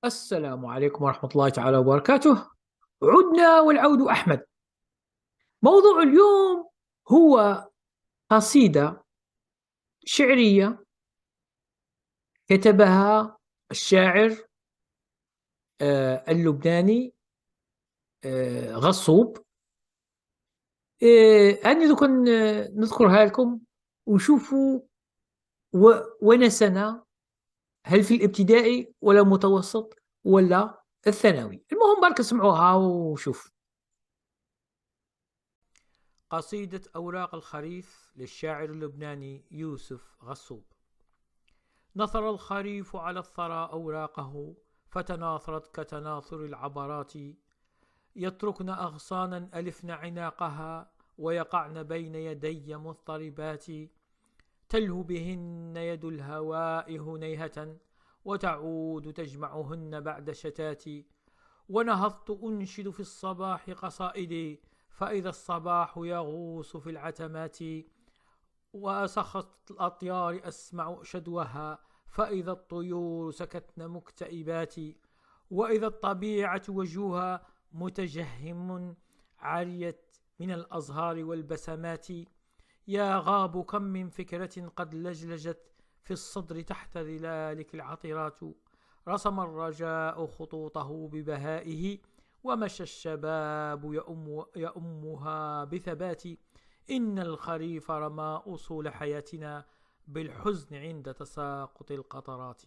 السلام عليكم ورحمة الله تعالى وبركاته. عدنا والعود أحمد. موضوع اليوم هو قصيدة شعرية كتبها الشاعر اللبناني غصوب. أنا دوك نذكرها لكم وشوفوا وين سنة، هل في الابتدائي ولا متوسط ولا الثانوي؟ المهم برك اسمعوها وشوف. قصيدة أوراق الخريف للشاعر اللبناني يوسف غصوب. نثر الخريف على الثرى أوراقه، فتناثرت كتناثر العبرات، يتركن أغصانا ألفن عناقها، ويقعن بين يدي مضطربات، تلهو بهن يد الهواء هنيهة، وتعود تجمعهن بعد شتات. ونهضت أنشد في الصباح قصائدي، فإذا الصباح يغوص في العتمات، وسخط الأطيار أسمع شدوها، فإذا الطيور سكتن مكتئبات، وإذا الطبيعة وجوها متجهم عريت من الأزهار والبسمات. يا غاب كم من فكرة قد لجلجت في الصدر تحت ظلالك العطرات، رسم الرجاء خطوطه ببهائه، ومشى الشباب يأمها بثبات. إن الخريف رمى أصول حياتنا بالحزن عند تساقط القطرات.